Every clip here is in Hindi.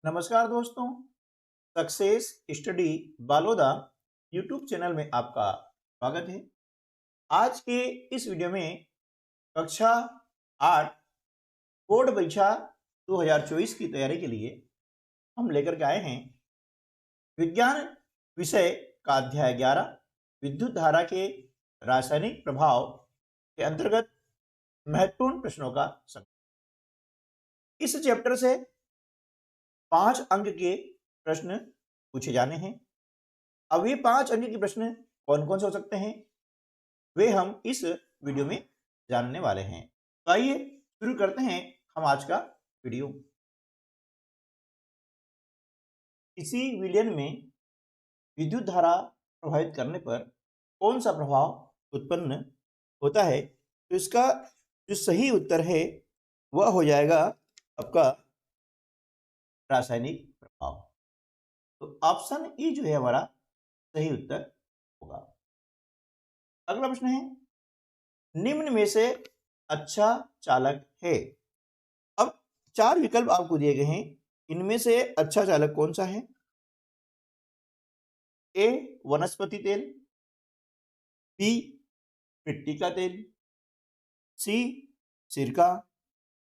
नमस्कार दोस्तों। Success study Baloda YouTube channel में आपका स्वागत है। आज के इस वीडियो में कक्षा 8 बोर्ड परीक्षा 2024 की तैयारी के लिए हम लेकर के आए हैं विज्ञान विषय का अध्याय 11 विद्युत धारा के रासायनिक प्रभाव के अंतर्गत महत्वपूर्ण प्रश्नों का संग्रह। इस चैप्टर से 5 अंक के प्रश्न पूछे जाने हैं। अब ये 5 अंक के प्रश्न कौन कौन से हो सकते हैं वे हम इस वीडियो में जानने वाले हैं। तो आइए शुरू करते हैं हम आज का वीडियो। किसी विलयन में विद्युत धारा प्रभावित करने पर कौन सा प्रभाव उत्पन्न होता है, तो इसका जो सही उत्तर है वह हो जाएगा आपका रासायनिक प्रभाव। तो ऑप्शन ई जो है हमारा सही उत्तर होगा। अगला प्रश्न है निम्न में से अच्छा चालक है। अब 4 विकल्प आपको दिए गए हैं, इनमें से अच्छा चालक कौन सा है? ए वनस्पति तेल, बी मिट्टी का तेल, सी सिरका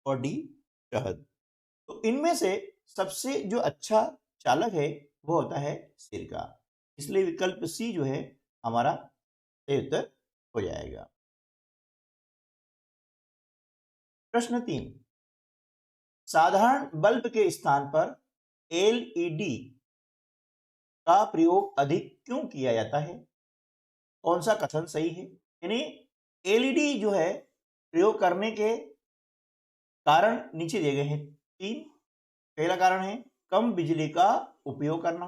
और डी शहद। तो इनमें से सबसे जो अच्छा चालक है वो होता है सिरका, इसलिए विकल्प सी जो है हमारा सही उत्तर हो जाएगा। प्रश्न 3 साधारण बल्ब के स्थान पर एलईडी का प्रयोग अधिक क्यों किया जाता है? कौन सा कथन सही है? यानी एलईडी जो है प्रयोग करने के कारण नीचे दिए गए हैं 3। पहला कारण है कम बिजली का उपयोग करना,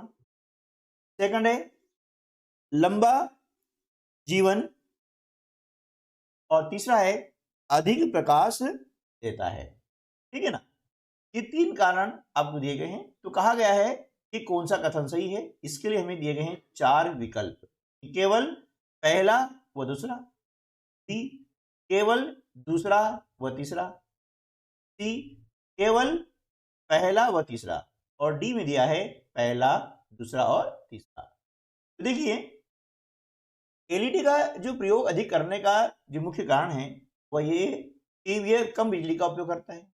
सेकंड है लंबा जीवन, और तीसरा है अधिक प्रकाश देता है। ठीक है ना, ये 3 कारण आपको दिए गए हैं। तो कहा गया है कि कौन सा कथन सही है, इसके लिए हमें दिए गए हैं 4 विकल्प। केवल पहला व दूसरा, सी केवल दूसरा व तीसरा, सी केवल पहला व तीसरा, और डी में दिया है पहला दूसरा और तीसरा। तो देखिए एलईडी का जो प्रयोग अधिक करने का जो मुख्य कारण है वह ये कि यह कम बिजली का उपयोग करता है,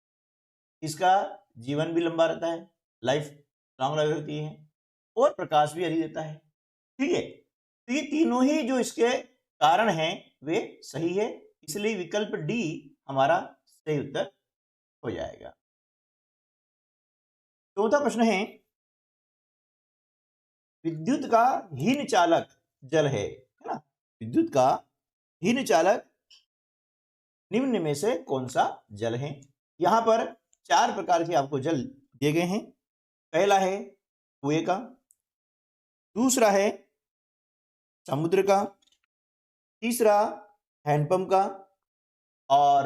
इसका जीवन भी लंबा रहता है, लाइफ लॉन्ग लाइफ होती है, और प्रकाश भी अधिक देता है। ठीक है, तो ये तीनों ही जो इसके कारण हैं वे सही है, इसलिए विकल्प डी हमारा सही उत्तर हो जाएगा। चौथा प्रश्न है विद्युत का हीन चालक जल है ना? विद्युत का हीन चालक निम्न में से कौन सा जल है? यहां पर 4 प्रकार के आपको जल दिए गए हैं। पहला है कुएं का, दूसरा है समुद्र का, तीसरा हैंडपंप का, और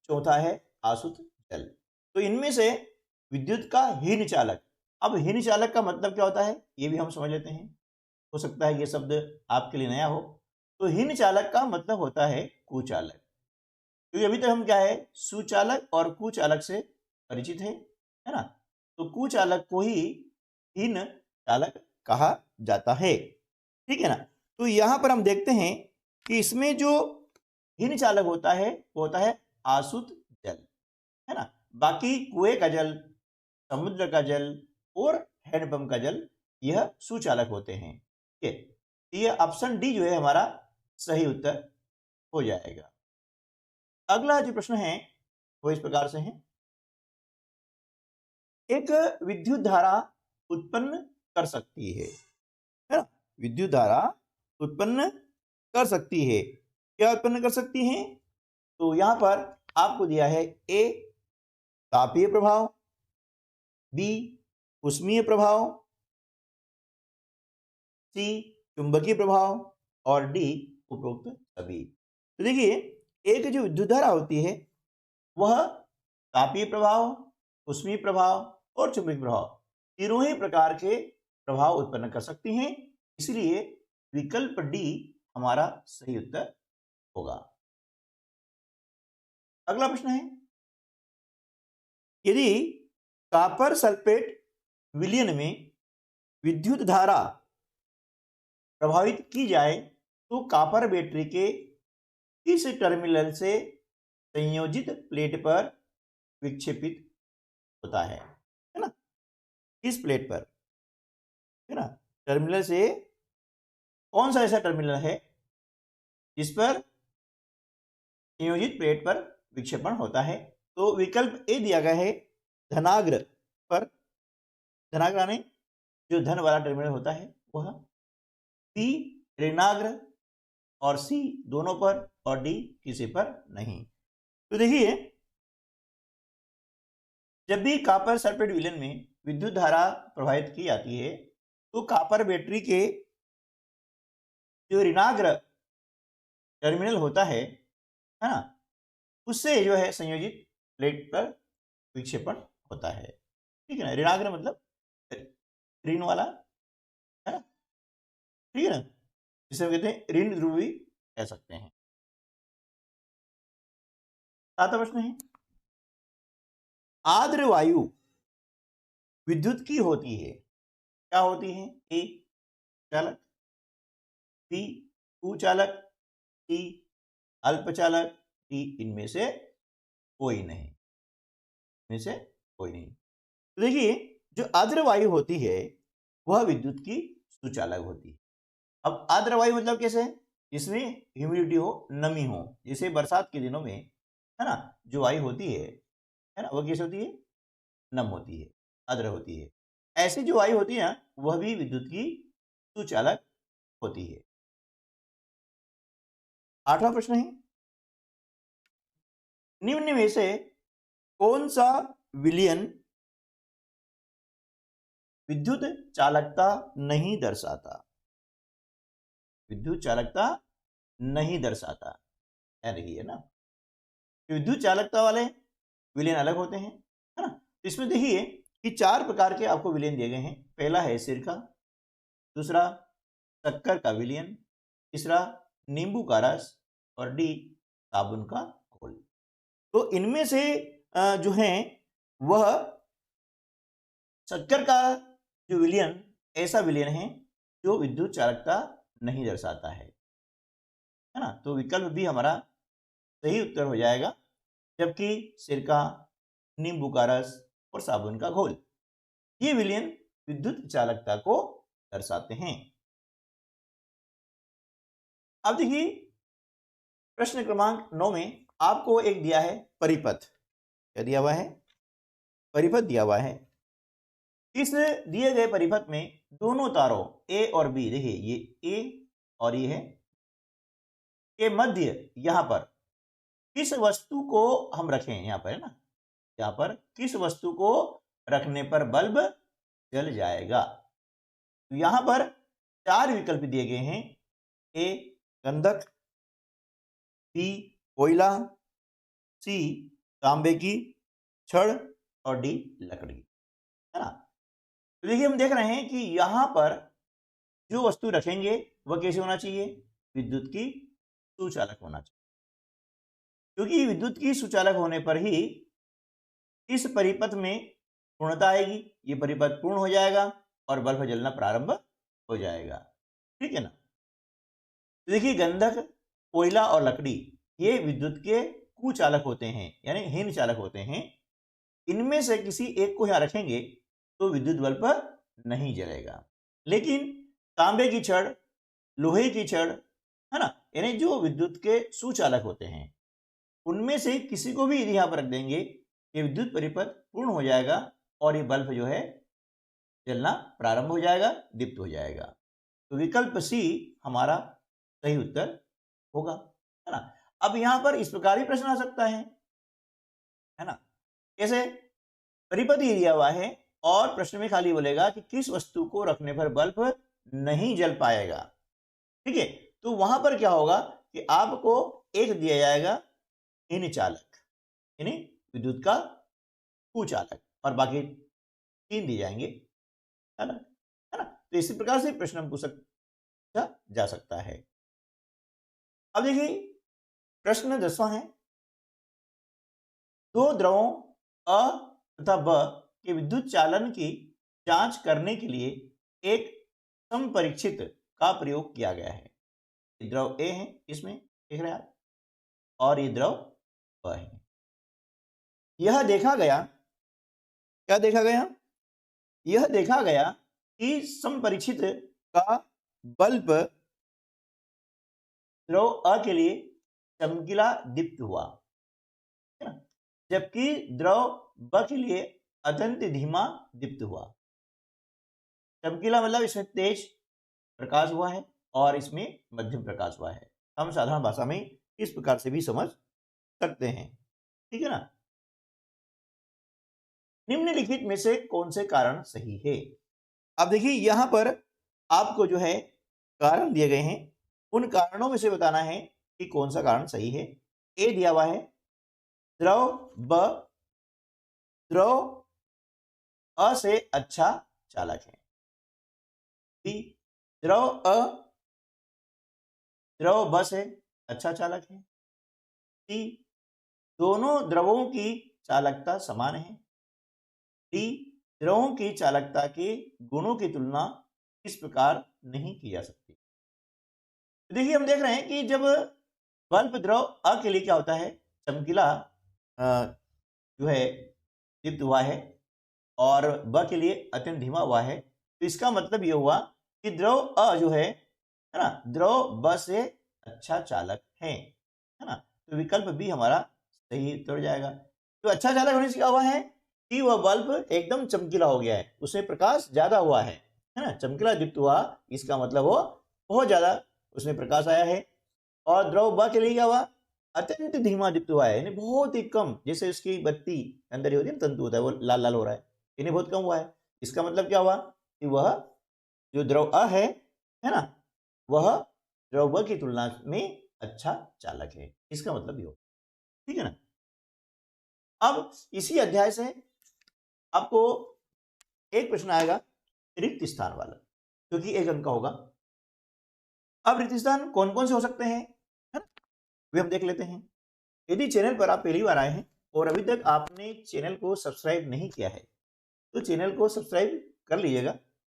चौथा है आसुत जल। तो इनमें से विद्युत का हीन चालक, अब हीन चालक का मतलब क्या होता है ये भी हम समझ लेते हैं, हो सकता है ये शब्द आपके लिए नया हो। तो हीन चालक का मतलब होता है कुचालक, क्योंकि अभी तक हम क्या है सुचालक और कुचालक से परिचित है ना? तो कुचालक को ही हीन चालक कहा जाता है। ठीक है ना, तो यहां पर हम देखते हैं कि इसमें जो हीन चालक होता है वो होता है आसुत जल, है ना? बाकी कुएं का जल, समुद्र का जल और हैंडपंप का जल यह सुचालक होते हैं। ठीक है, ये ऑप्शन डी जो है हमारा सही उत्तर हो जाएगा। अगला जो प्रश्न है वो इस प्रकार से है एक विद्युत धारा उत्पन्न कर सकती है ना? विद्युत धारा उत्पन्न कर सकती है, क्या उत्पन्न कर सकती है? तो यहां पर आपको दिया है ए तापीय प्रभाव, बी उष्मीय प्रभाव, सी चुंबकीय प्रभाव, और डी उपरोक्त सभी। तो देखिए एक जो विद्युत धारा होती है वह तापीय प्रभाव, उष्मीय प्रभाव और चुंबकीय प्रभाव तीनों ही प्रकार के प्रभाव उत्पन्न कर सकती हैं, इसलिए विकल्प डी हमारा सही उत्तर होगा। अगला प्रश्न है यदि कॉपर सल्फेट विलयन में विद्युत धारा प्रभावित की जाए तो कॉपर बैटरी के किस टर्मिनल से संयोजित प्लेट पर विक्षेपित होता है ना? किस प्लेट पर, है ना, टर्मिनल से कौन सा ऐसा टर्मिनल है जिस पर संयोजित प्लेट पर विक्षेपण होता है? तो विकल्प ए दिया गया है धनाग्र पर, धनाग्र यानी जो धन वाला टर्मिनल होता है वह, बी ऋणाग्र और सी दोनों पर, और डी किसी पर नहीं। तो देखिए, जब भी कॉपर सल्फेट विलयन में विद्युत धारा प्रवाहित की जाती है तो कॉपर बैटरी के जो ऋणाग्र टर्मिनल होता है ना, उससे जो है संयोजित प्लेट पर विक्षेपण होता है। ठीक है ना, ऋणाग्र मतलब ऋण वाला, है ना, ठीक है ना, जिसे हम कहते हैं ऋण ध्रुवी कह सकते हैं। सातवां प्रश्न है, आर्द्र वायु विद्युत की होती है, क्या होती है? ए चालक, बी कुचालक, सी अल्पचालक, डी इनमें से कोई नहीं, इनमें से कोई नहीं। तो देखिए, जो आर्द्र वायु होती है वह विद्युत की सुचालक होती है। अब आर्द्र वायु मतलब कैसे? जिसमें ह्यूमिडिटी हो, नमी हो, जैसे बरसात के दिनों में, है ना, जो वायु होती है ना, वह कैसे होती है? नम होती है, आर्द्र होती है। ऐसी जो वायु होती है ना, वह भी विद्युत की सुचालक होती है। आठवां प्रश्न है, निम्न में से कौन सा विलयन विद्युत चालकता नहीं दर्शाता? विद्युत चालकता नहीं दर्शाता है, देखिए ना, विद्युत चालकता वाले विलयन अलग होते हैं, है ना। इसमें देखिए कि 4 प्रकार के आपको विलयन दिए गए हैं। पहला है सिरका, दूसरा शक्कर का विलयन, तीसरा नींबू का रस, और डी साबुन का घोल। तो इनमें से जो है वह शक्कर का जो विलयन ऐसा विलयन है जो विद्युत चालकता नहीं दर्शाता है ना। तो विकल्प भी हमारा सही उत्तर हो जाएगा, जबकि सिरका, नींबू का रस और साबुन का घोल ये विलयन विद्युत चालकता को दर्शाते हैं। अब देखिए, प्रश्न क्रमांक 9 में आपको एक दिया है परिपथ। क्या दिया हुआ है? परिपथ दिया हुआ है। इस दिए गए परिपथ में दोनों तारों ए और बी, देखिए ये ए और ये है, के मध्य यहां पर किस वस्तु को हम रखें? यहां पर है ना, यहां पर किस वस्तु को रखने पर बल्ब जल जाएगा? तो यहां पर 4 विकल्प दिए गए हैं। ए गंधक, बी कोयला, सी तांबे की छड़, और डी लकड़ी, है ना। तो देखिए, हम देख रहे हैं कि यहां पर जो वस्तु रखेंगे वह कैसे होना चाहिए? विद्युत की सुचालक होना चाहिए, क्योंकि विद्युत की सुचालक होने पर ही इस परिपथ में पूर्णता आएगी, ये परिपथ पूर्ण हो जाएगा और बल्ब जलना प्रारंभ हो जाएगा। ठीक है ना। तो देखिए, गंधक, कोयला और लकड़ी ये विद्युत के कुचालक होते हैं, यानी हीन चालक होते हैं। इनमें से किसी एक को यहां रखेंगे तो विद्युत बल्ब नहीं जलेगा। लेकिन तांबे की छड़, लोहे की छड़, है ना, यानी जो विद्युत के सुचालक होते हैं, उनमें से किसी को भी यदि यहां पर रख देंगे, ये विद्युत परिपथ पूर्ण हो जाएगा और ये बल्ब जो है जलना प्रारंभ हो जाएगा, दीप्त हो जाएगा। तो विकल्प सी हमारा सही उत्तर होगा, है ना। अब यहां पर इस प्रकार ही प्रश्न आ सकता है ना, कैसे? परिपथ ही दिया हुआ है और प्रश्न में खाली बोलेगा कि किस वस्तु को रखने पर बल्ब नहीं जल पाएगा। ठीक है, तो वहां पर क्या होगा कि आपको एक दिया जाएगा हीन चालक, यानी विद्युत का कुचालक, और बाकी 3 दिए जाएंगे, है ना, है ना। तो इसी प्रकार से प्रश्न पूछा जा सकता है। अब देखिए, प्रश्न 10वां है, दो द्रवों अ तथा ब के विद्युत चालन की जांच करने के लिए एक संपरीक्षित का प्रयोग किया गया है। द्रव ए है, इसमें देख रहे हैं आप, और ये द्रव ब है। यह देखा गया, क्या देखा गया? यह देखा गया कि संपरीक्षित का बल्ब द्रव अ के लिए चमकीला दीप्त हुआ, है ना, जबकि द्रव ब के लिए अत्यंत धीमा दीप्त हुआ। चमकीला मतलब इसमें तेज प्रकाश हुआ है और इसमें मध्यम प्रकाश हुआ है। हम साधारण भाषा में इस प्रकार से भी समझ सकते हैं, ठीक है ना। निम्नलिखित में से कौन से कारण सही है? अब देखिए यहां पर आपको जो है कारण दिए गए हैं, उन कारणों में से बताना है कि कौन सा कारण सही है। ए दिया हुआ है द्रव ब द्रव अ से अच्छा चालक है। बी द्रव अ द्रव ब से अच्छा चालक है। सी दोनों द्रवों की चालकता समान है। डी द्रवों की चालकता के गुणों की तुलना इस प्रकार नहीं की जा सकती। देखिए हम देख रहे हैं कि जब बल्ब द्रव अ के लिए क्या होता है, चमकीला जो है दीप्त हुआ है और ब के लिए अत्यंत धीमा हुआ है, तो इसका मतलब ये हुआ कि द्रव अ जो है ना, द्रव ब से अच्छा चालक है ना। तो विकल्प बी हमारा सही उत्तर जाएगा। तो अच्छा चालक होने से क्या हुआ है कि वह बल्ब एकदम चमकीला हो गया है, उसमें प्रकाश ज्यादा हुआ है ना, चमकीला दीप्त हुआ, इसका मतलब वो बहुत ज्यादा उसमें प्रकाश आया है। और द्रव ब के लिए क्या हुआ, अत्यंत धीमा दीप्त हुआ है, यानी बहुत ही कम, जैसे उसकी बत्ती अंदर ही होती है ना, तंतु होता है, वो लाल लाल हो रहा है, यानी बहुत कम हुआ है। इसका मतलब क्या हुआ कि वह जो द्रव अ है ना, वह द्रव ब की तुलना में अच्छा चालक है, इसका मतलब ये हो, ठीक है ना। अब इसी अध्याय से आपको एक प्रश्न आएगा रिक्त स्थान वाला, क्योंकि एक अंक का होगा। अब रिक्त स्थान कौन कौन से हो सकते हैं, है ना, वे हम देख लेते हैं। यदि चैनल पर आप पहली बार आए हैं और अभी तक आपने चैनल को सब्सक्राइब नहीं किया है, तो चैनल को सब्सक्राइब कर लीजिएगा,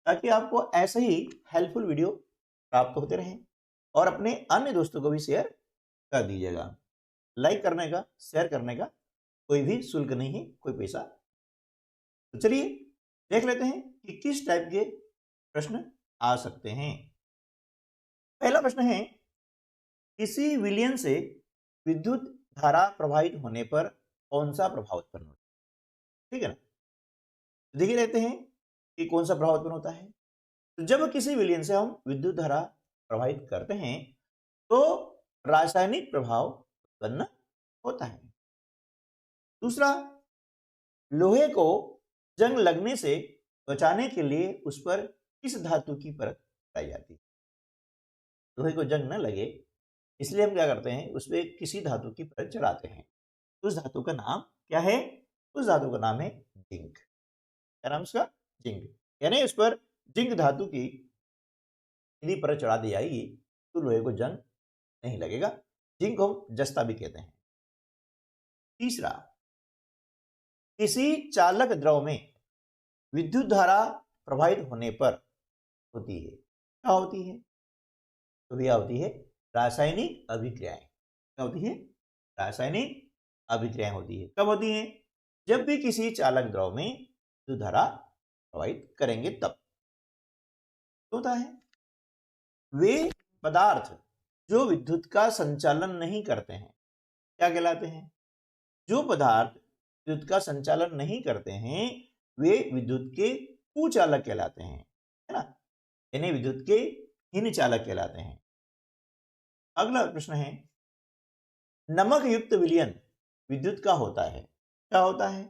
ताकि आपको ऐसे ही हेल्पफुल वीडियो प्राप्त होते रहें, और अपने अन्य दोस्तों को भी शेयर कर दीजिएगा। लाइक करने का, शेयर करने का कोई भी शुल्क नहीं है, कोई पैसा। तो चलिए देख लेते हैं कि किस टाइप के प्रश्न आ सकते हैं। पहला प्रश्न है, किसी विलयन से विद्युत धारा प्रवाहित होने पर कौन सा प्रभाव उत्पन्न होता है, ठीक है ना। देखिए रहते हैं कि कौन सा प्रभाव उत्पन्न होता है। तो जब किसी विलयन से हम विद्युत धारा प्रवाहित करते हैं तो रासायनिक प्रभाव उत्पन्न होता है। दूसरा, लोहे को जंग लगने से बचाने के लिए उस पर किस धातु की परत लगाई जाती है। लोहे को जंग न लगे इसलिए हम क्या करते हैं, उस पर किसी धातु की परत चढ़ाते हैं। उस धातु का नाम क्या है? उस धातु का नाम है जिंक। क्या नाम उसका? जिंक। यानी उस पर जिंक धातु की यदि परत चढ़ा दी जाएगी तो लोहे को जंग नहीं लगेगा। जिंक को हम जस्ता भी कहते हैं। तीसरा, किसी चालक द्रव में विद्युत धारा प्रवाहित होने पर होती है, क्या होती है? तो यह होती है रासायनिक अभिक्रियाएं। क्या होती है? रासायनिक अभिक्रियाएं होती है। कब होती है? जब भी किसी चालक द्रव में विद्युत धारा प्रवाहित करेंगे तब होता है। वे पदार्थ जो विद्युत का संचालन नहीं करते हैं क्या कहलाते हैं? जो पदार्थ विद्युत का संचालन नहीं करते हैं वे विद्युत के कुचालक कहलाते हैं, है ना, यानी विद्युत के हीन चालक कहलाते हैं। अगला प्रश्न है, नमक युक्त विलयन विद्युत का होता है, क्या होता है?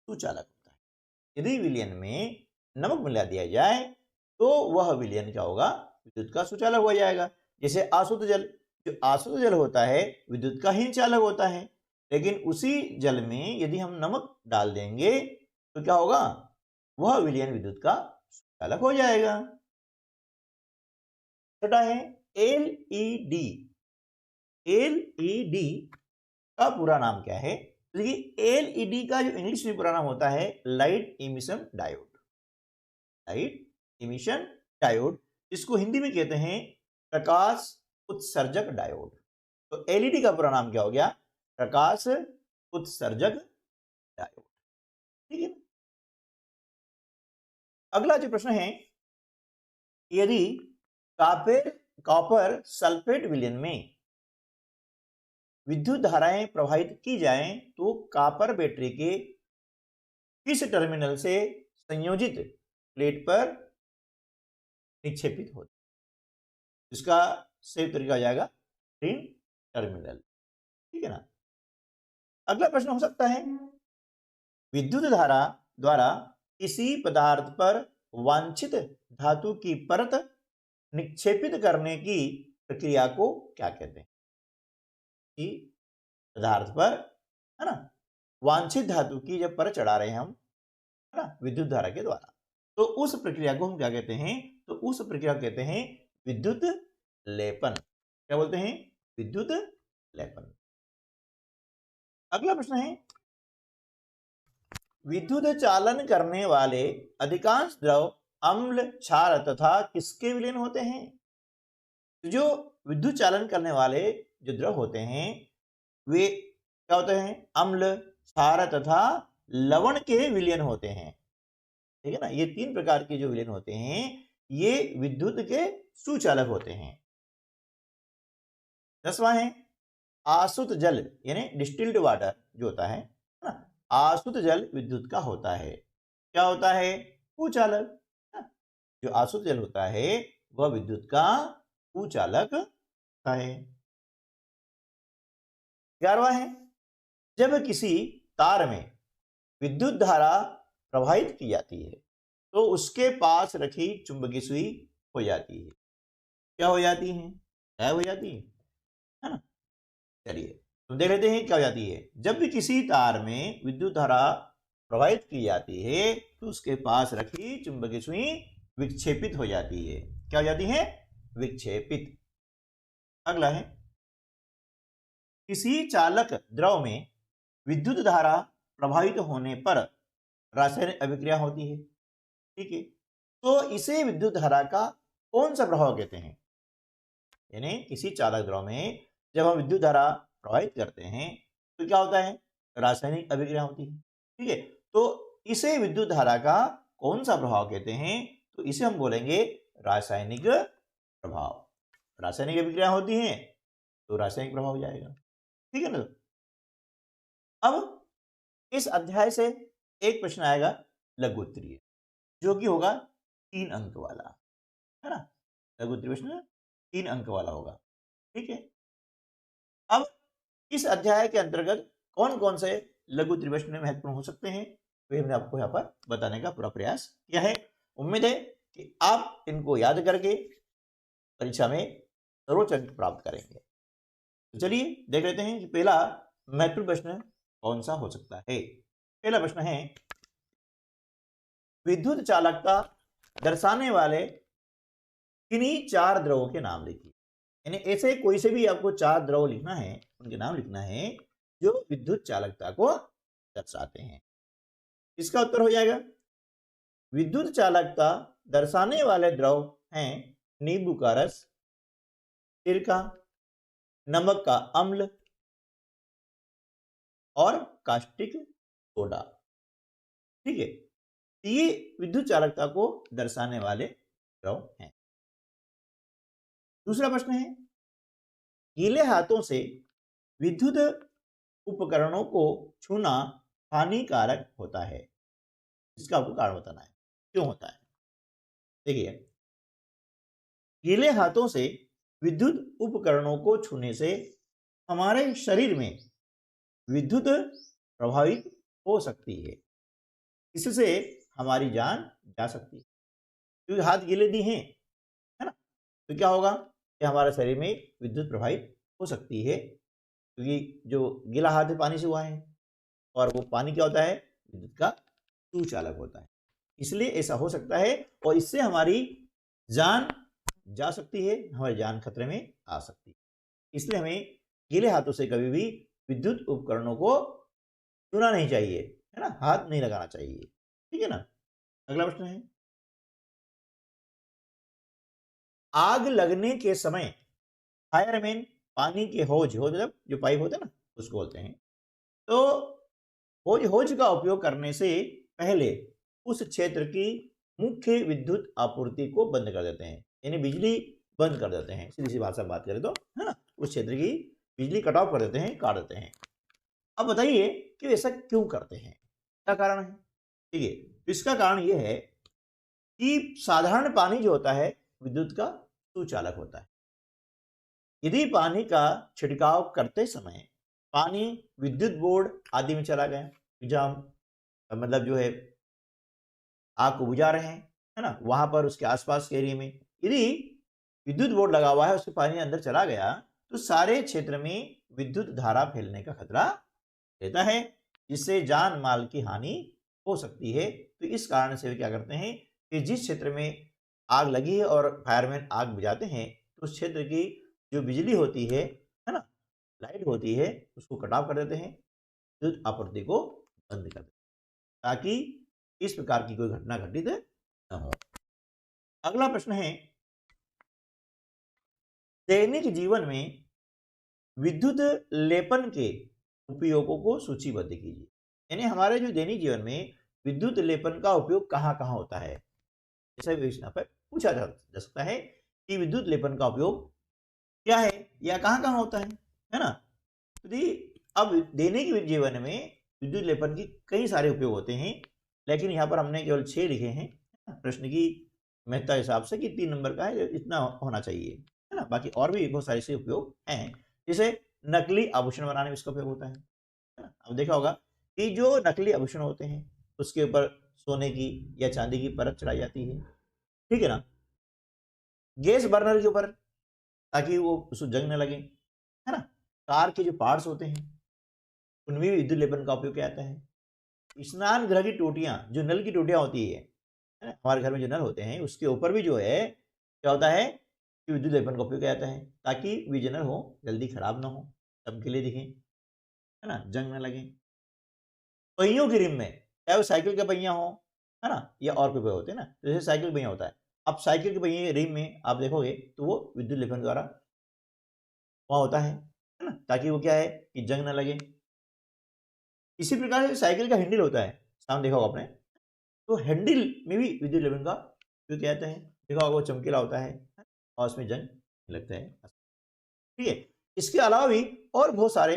सुचालक होता है। यदि विलयन में नमक मिला दिया जाए तो वह विलयन क्या होगा? विद्युत का सुचालक हो जाएगा। जैसे आसुत जल, जो आसुत जल होता है विद्युत का हीन चालक होता है, लेकिन उसी जल में यदि हम नमक डाल देंगे तो क्या होगा? वह विलयन विद्युत का सुचालक हो जाएगा। छठा है एलईडी। एलईडी का पूरा नाम क्या है? देखिए एलईडी का जो इंग्लिश में पूरा नाम होता है light emission diode. Light emission diode, जिसको हिंदी में कहते हैं प्रकाश उत्सर्जक डायोड। तो एलईडी का पूरा नाम क्या हो गया? प्रकाश उत्सर्जक डायोड। ठीक है। अगला जो प्रश्न है, यदि कॉपर सल्फेट विलयन में विद्युत धाराएं प्रवाहित की जाएं तो कॉपर बैटरी के किस टर्मिनल से संयोजित प्लेट पर निक्षेपित होती है? इसका सही तरीका हो जाएगा ऋण टर्मिनल। ठीक है ना। अगला प्रश्न हो सकता है, विद्युत धारा द्वारा किसी पदार्थ पर वांछित धातु की परत निक्षेपित करने की प्रक्रिया को क्या कहते हैं? कि पदार्थ पर, है ना, वांछित धातु की जब परत चढ़ा रहे हैं हम, है ना, विद्युत धारा के द्वारा, तो उस प्रक्रिया को हम क्या कहते हैं? तो उस प्रक्रिया को कहते हैं विद्युत लेपन। क्या बोलते हैं? विद्युत लेपन। अगला प्रश्न है, विद्युत चालन करने वाले अधिकांश द्रव अम्ल, क्षार तथा किसके विलीन होते हैं? जो विद्युत चालन करने वाले जो द्रव होते हैं वे क्या होते हैं? अम्ल, क्षार तथा लवण के विलयन होते हैं। ठीक है ना। ये तीन प्रकार के जो विलयन होते हैं ये विद्युत के सुचालक होते हैं। 10वां है, आसुत जल यानी डिस्टिल्ड वाटर जो होता है ना, आसुत जल विद्युत का होता है। क्या होता है? कुचालक। जो आसुत जल होता है वह विद्युत का कुचालक होता है। 11वां है, जब किसी तार में विद्युत धारा प्रवाहित की जाती है तो उसके पास रखी चुंबकीय सुई हो जाती है। क्या हो जाती है? क्या हो जाती है ना। चलिए तो देख लेते हैं क्या हो जाती है। जब भी किसी तार में विद्युत धारा प्रवाहित की जाती है तो उसके पास रखी चुंबकीय सुई विक्षेपित हो जाती है। क्या हो जाती है? विक्षेपित। अगला है, किसी चालक द्रव में विद्युत धारा प्रभावित होने पर रासायनिक अभिक्रिया होती है। ठीक है। तो इसे विद्युत धारा का कौन सा प्रभाव कहते हैं? यानी किसी चालक द्रव में जब हम विद्युत धारा प्रवाहित करते हैं तो क्या होता है? रासायनिक अभिक्रिया होती है। ठीक है। तो इसे विद्युत धारा का कौन सा प्रभाव कहते हैं? तो इसे हम बोलेंगे रासायनिक प्रभाव। रासायनिक अभिक्रिया होती है तो रासायनिक प्रभाव हो जाएगा। ठीक है ना। अब इस अध्याय से एक प्रश्न आएगा लघु उत्तरीय, जो कि होगा 3 अंक वाला, है ना। लघु उत्तरीय प्रश्न 3 अंक वाला होगा। ठीक है। अब इस अध्याय के अंतर्गत कौन कौन से लघु उत्तरीय प्रश्न महत्वपूर्ण हो सकते हैं वे हमने आपको यहाँ पर बताने का पूरा प्रयास किया है। उम्मीद है कि आप इनको याद करके परीक्षा में सर्वोच्च अंक प्राप्त करेंगे। तो चलिए देख लेते हैं कि पहला महत्वपूर्ण प्रश्न कौन सा हो सकता है। पहला प्रश्न है, विद्युत चालकता दर्शाने वाले किन्हीं 4 द्रवों के नाम लिखिए। यानी ऐसे कोई से भी आपको 4 द्रव लिखना है, उनके नाम लिखना है जो विद्युत चालकता को दर्शाते हैं। इसका उत्तर हो जाएगा, विद्युत चालकता दर्शाने वाले द्रव हैं नींबू का रस, सिरका, नमक का अम्ल और कास्टिक सोडा। ठीक है। ये विद्युत चालकता को दर्शाने वाले द्रव हैं। दूसरा प्रश्न है, गीले हाथों से विद्युत उपकरणों को छूना हानिकारक होता है। इसका आपको कारण बताना है, क्यों होता है। देखिए, गीले हाथों से विद्युत उपकरणों को छूने से हमारे शरीर में विद्युत प्रभावित हो सकती है। इससे हमारी जान जा सकती है। क्योंकि हाथ गीले दिए हैं, है ना, तो क्या होगा कि हमारे शरीर में विद्युत प्रभावित हो सकती है। क्योंकि जो गीला हाथ है पानी से हुआ है और वो पानी क्या होता है? विद्युत का सुचालक होता है। इसलिए ऐसा हो सकता है और इससे हमारी जान जा सकती है, हमारी जान खतरे में आ सकती है। इसलिए हमें गीले हाथों से कभी भी विद्युत उपकरणों को छूना नहीं चाहिए, है ना, हाथ नहीं लगाना चाहिए। ठीक है ना। अगला प्रश्न है, आग लगने के समय फायरमैन पानी के हौज मतलब जो पाइप होते हैं ना उसको बोलते हैं, तो होज का उपयोग करने से पहले उस क्षेत्र की मुख्य विद्युत आपूर्ति को बंद कर देते हैं, यानी बिजली बंद कर देते हैं। सीधी सी भाषा में बात करें तो, है ना, उस क्षेत्र की बिजली कट ऑफ कर देते हैं, काट देते हैं। अब बताइए कि ऐसा क्यों करते हैं, क्या कारण है? ठीक है, तो इसका कारण यह है कि साधारण पानी जो होता है विद्युत का सुचालक होता है। यदि पानी का छिड़काव करते समय पानी विद्युत बोर्ड आदि में चला गया, जहां मतलब जो है आग को बुझा रहे हैं, है ना, वहां पर उसके आसपास के एरिया में यदि विद्युत बोर्ड लगा हुआ है, उसके पानी अंदर चला गया तो सारे क्षेत्र में विद्युत धारा फैलने का खतरा रहता है, जिससे जान माल की हानि हो सकती है। तो इस कारण से वे क्या करते हैं कि जिस क्षेत्र में आग लगी है और फायरमैन आग बुझाते हैं तो उस क्षेत्र की जो बिजली होती है ना, लाइट होती है, उसको कट ऑफ कर देते हैं, विद्युत आपूर्ति को बंद कर देते हैं, ताकि इस प्रकार की कोई घटना घटित न हो। अगला प्रश्न है, दैनिक जीवन में विद्युत लेपन के उपयोगों को सूचीबद्ध कीजिए। यानी हमारे जो दैनिक जीवन में विद्युत लेपन का उपयोग कहाँ कहाँ होता है, ऐसा विवेचना पर पूछा जा सकता है कि विद्युत लेपन का उपयोग क्या है या कहाँ कहाँ होता है ना। तो अब दैनिक जीवन में विद्युत लेपन की कई सारे उपयोग होते हैं, लेकिन यहाँ पर हमने केवल 6 लिखे हैं प्रश्न की महत्ता हिसाब से कि 3 नंबर का है, इतना होना चाहिए, है ना। बाकी और भी बहुत सारे से उपयोग हैं, जैसे नकली आभूषण बनाने में इसका उपयोग होता है ना। अब देखा होगा कि जो नकली आभूषण होते हैं उसके ऊपर सोने की या चांदी की परत चढ़ाई जाती है, ठीक है ना। गैस बर्नर के ऊपर, ताकि वो उसको जंग न लगे, है ना। कार के जो पार्ट्स होते हैं उनमें भी विद्युत लेपन का उपयोग किया जाता है। स्नान गृह की टोटियां, जो नल की टोटियां होती है ना, हमारे घर में जो नल होते हैं उसके ऊपर भी जो है क्या होता है कि विद्युत लेपन का उपयोग किया जाता है, ताकि वे जो नल हो जल्दी खराब ना हो, चमकीले दिखें, है ना, जंग न लगे। पहियों की रिम में, चाहे वो साइकिल का पहिया हो, है ना, या और कोई पहिया होते हैं ना, जैसे साइकिल पहिया होता है, अब साइकिल के पहिए रिम में आप देखोगे तो वो विद्युत लेपन द्वारा वहां होता है ना, ताकि वो क्या है कि जंग न लगे। इसी प्रकार से साइकिल का हैंडल होता है, सामने देखा होगा आपने, तो हैंडल में भी विद्युत लेपन का उपयोग किया जाता है, देखा होगा वो चमकीला होता है और उसमें जंग नहीं लगता है, ठीक है। इसके अलावा भी और बहुत सारे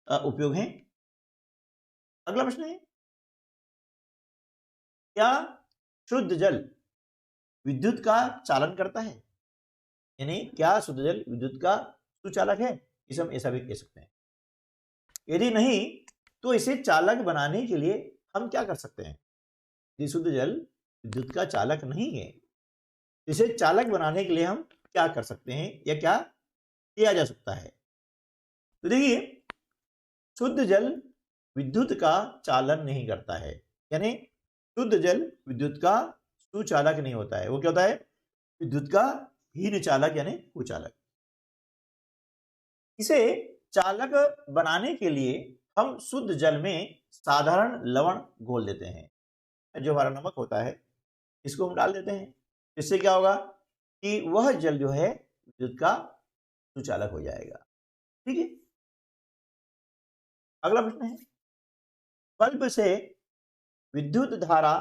उपयोग हैं। अगला प्रश्न है, क्या शुद्ध जल विद्युत का चालन करता है? यानी क्या शुद्ध जल विद्युत का सुचालक है, इसे हम ऐसा भी कह सकते हैं। यदि नहीं तो इसे चालक बनाने के लिए हम क्या कर सकते हैं? यदि शुद्ध जल विद्युत का चालक नहीं है, इसे चालक बनाने के लिए हम क्या कर सकते हैं या क्या किया जा सकता है? तो देखिए, शुद्ध जल विद्युत का चालन नहीं करता है, यानी शुद्ध जल विद्युत का सुचालक नहीं होता है। वो क्या होता है? विद्युत का हीन चालक यानी कुचालक। इसे चालक बनाने के लिए हम शुद्ध जल में साधारण लवण घोल देते हैं, जो हमारा नमक होता है इसको हम डाल देते हैं। इससे क्या होगा कि वह जल जो है विद्युत का सुचालक हो जाएगा, ठीक है। अगला प्रश्न है, बल्ब से विद्युत धारा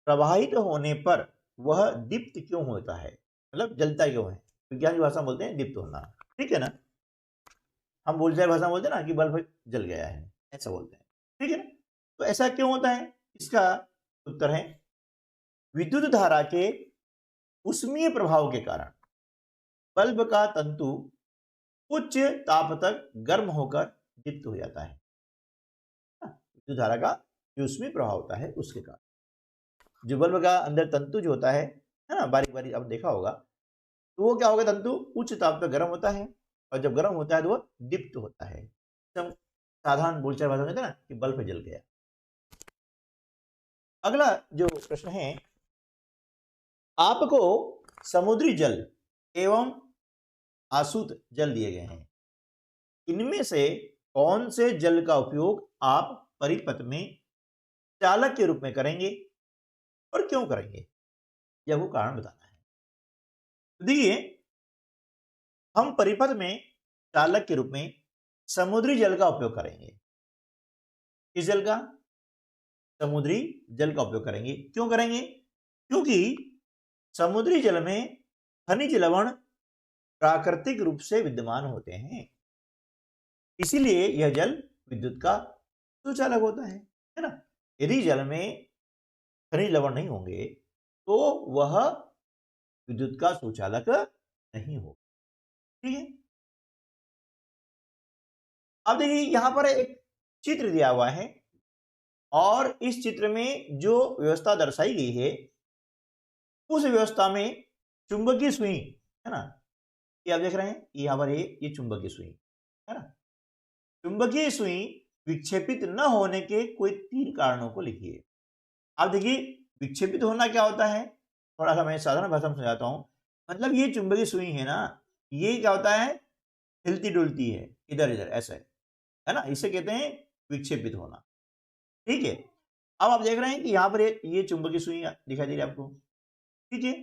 प्रवाहित होने पर वह दीप्त क्यों होता है, मतलब जलता क्यों है? विज्ञान की भाषा में बोलते हैं दीप्त होना, ठीक है ना। हम बोलचाल भाषा में बोलते हैं ना कि बल्ब जल गया है, ऐसा बोलते हैं, ठीक है ना। तो ऐसा क्यों होता है? इसका उत्तर है, विद्युत धारा के उष्मीय प्रभाव के कारण बल्ब का तंतु उच्च ताप तक गर्म होकर दीप्त हो जाता है। विद्युत धारा का जो उष्मीय प्रभाव होता है उसके कारण जो बल्ब का अंदर तंतु जो होता है ना, बारीक बारीक आपने देखा होगा, तो वो क्या होगा, तंतु उच्च ताप पर गर्म होता है और जब गर्म होता है तो वो दीप्त होता है। हम साधारण बोलचाल भाषा में कहते हैं ना कि बल्ब जल गया। अगला जो प्रश्न है, आपको समुद्री जल एवं आसुत जल दिए गए हैं, इनमें से कौन से जल का उपयोग आप परिपथ में चालक के रूप में करेंगे और क्यों करेंगे, यह वो कारण बताना है। देखिए, हम परिपथ में चालक के रूप में समुद्री जल का उपयोग करेंगे। किस जल का? समुद्री जल का उपयोग करेंगे। क्यों करेंगे? क्योंकि समुद्री जल में खनिज लवण प्राकृतिक रूप से विद्यमान होते हैं, इसीलिए यह जल विद्युत का सुचालक होता है ना। यदि जल में खनिज लवण नहीं होंगे तो वह विद्युत का सुचालक नहीं होगा। ठीक है, अब देखिए यहां पर एक चित्र दिया हुआ है और इस चित्र में जो व्यवस्था दर्शाई गई है उस व्यवस्था में चुंबकीय सुई है ना, ये आप देख रहे हैं यहां पर ये चुंबकीय सुई है ना। चुंबकीय सुई विक्षेपित न होने के कोई 3 कारणों को लिखिए। आप देखिए विक्षेपित होना क्या होता है, थोड़ा सा मैं साधारण भाषा में समझाता हूं। मतलब ये चुंबकीय सुई है ना, ये क्या होता है, हिलती डुलती है इधर इधर ऐसा है ना, इसे कहते हैं विक्षेपित होना। ठीक है, अब आप देख रहे हैं कि यहाँ पर ये चुंबकीय सुई दिखाई दे रही है आपको। ठीक है,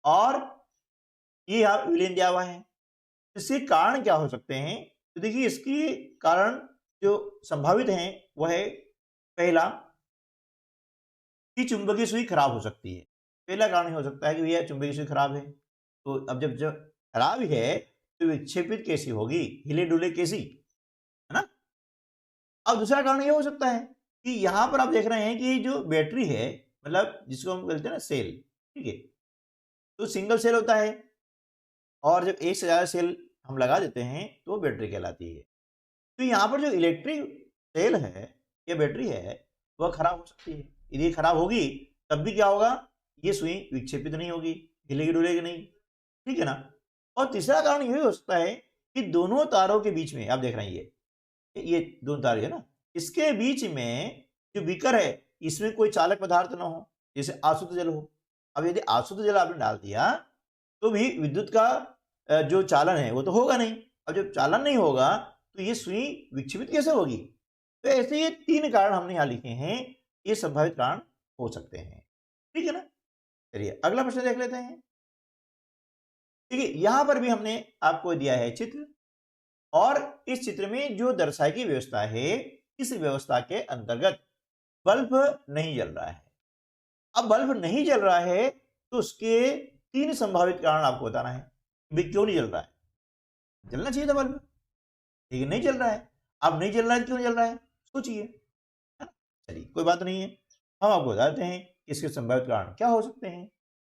और ये यहाँ विलीन दिया हुआ है। इसके कारण क्या हो सकते हैं? तो देखिए इसके कारण जो संभावित हैं वह है, पहला कि चुंबकीय सुई खराब हो सकती है। पहला कारण हो सकता है कि भैया चुंबकीय सुई खराब है, तो अब जब खराब है तो विक्षेपित कैसी होगी, हिले डुले कैसी, है ना। अब दूसरा कारण यह हो सकता है कि यहां पर आप देख रहे हैं कि जो बैटरी है, मतलब जिसको हम बोलते हैं ना सेल, ठीक है, तो सिंगल सेल होता है और जब एक से ज्यादा सेल हम लगा देते हैं तो बैटरी कहलाती है। तो यहाँ पर जो इलेक्ट्रिक सेल है या बैटरी है वह खराब हो सकती है। यदि खराब होगी तब भी क्या होगा, ये सुई विक्षेपित नहीं होगी, हिलेगी डुलेगी नहीं। ठीक है ना। और तीसरा कारण यही हो सकता है कि दोनों तारों के बीच में आप देख रहे हैं ये दोनों तार है ना, इसके बीच में जो बीकर है इसमें कोई चालक पदार्थ ना हो, जैसे आसुत जल हो। अब यदि आसुत जल आपने डाल दिया तो भी विद्युत का जो चालन है वो तो होगा नहीं। अब जब चालन नहीं होगा तो ये सुई विक्षेपित कैसे होगी? तो ऐसे ये 3 कारण हमने यहां लिखे हैं, ये संभावित कारण हो सकते हैं। ठीक है ना। चलिए अगला प्रश्न देख लेते हैं। ठीक है, यहां पर भी हमने आपको दिया है चित्र और इस चित्र में जो दर्शाई की व्यवस्था है, इस व्यवस्था के अंतर्गत बल्ब नहीं जल रहा है। अब बल्ब नहीं जल रहा है तो उसके 3 संभावित कारण आपको बताना है। क्यों नहीं जल रहा है? जलना चाहिए था बल्ब, लेकिन नहीं जल रहा है। अब नहीं जल रहा है, क्यों जल रहा है सोचिए। चलिए कोई बात नहीं है, हम आपको बताते हैं इसके संभावित कारण क्या हो सकते हैं।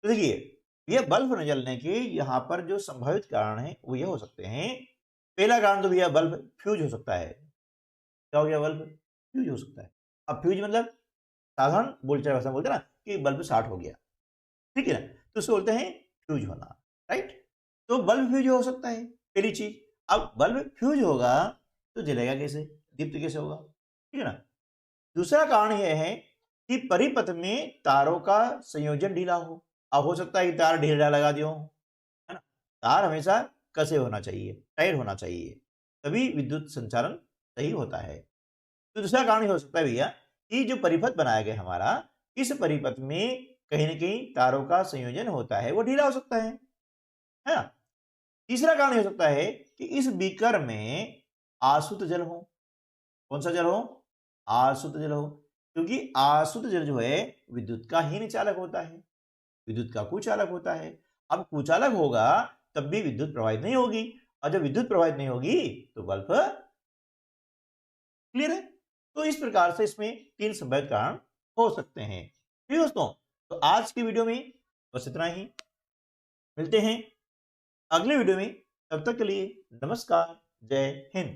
तो देखिए ये बल्ब न जलने के यहाँ पर जो संभावित कारण है वो ये हो सकते हैं। पहला कारण तो भैया बल्ब फ्यूज हो सकता है। क्या हो गया? बल्ब फ्यूज हो सकता है। अब फ्यूज मतलब साधारण बोलचाल भाषा बोलते हैं ना कि बल्ब शॉर्ट हो गया, ठीक है ना, तो उसको बोलते हैं फ्यूज होना, राइट। तो बल्ब फ्यूज हो सकता है पहली चीज। अब बल्ब फ्यूज होगा तो जलेगा कैसे, दीप्त कैसे होगा, ठीक है ना। दूसरा कारण यह है कि परिपथ में तारों का संयोजन ढीला हो। अब हो सकता है कि तार ढीला लगा दियो, है ना। तार हमेशा कसे होना चाहिए, टाइट होना चाहिए, तभी विद्युत संचालन सही होता है। तो दूसरा कारण हो सकता है भैया कि जो परिपथ बनाया गया हमारा, इस परिपथ में कहीं ना कहीं तारों का संयोजन होता है, वो ढीला हो सकता है ना। तीसरा कारण हो सकता है कि इस बीकर में आसुत जल हो। कौन सा जल हो? आसुत जल हो, क्योंकि आसुत जल जो है विद्युत का हीन चालक होता है, विद्युत का कुचालक होता है। अब कुचालक होगा तब भी विद्युत प्रवाहित नहीं होगी, और जब विद्युत प्रवाहित नहीं होगी तो बल्ब क्लियर है। तो इस प्रकार से इसमें 3 संभावित कारण हो सकते हैं। ठीक है दोस्तों, तो आज की वीडियो में बस इतना ही। मिलते हैं अगले वीडियो में, तब तक के लिए नमस्कार, जय हिंद।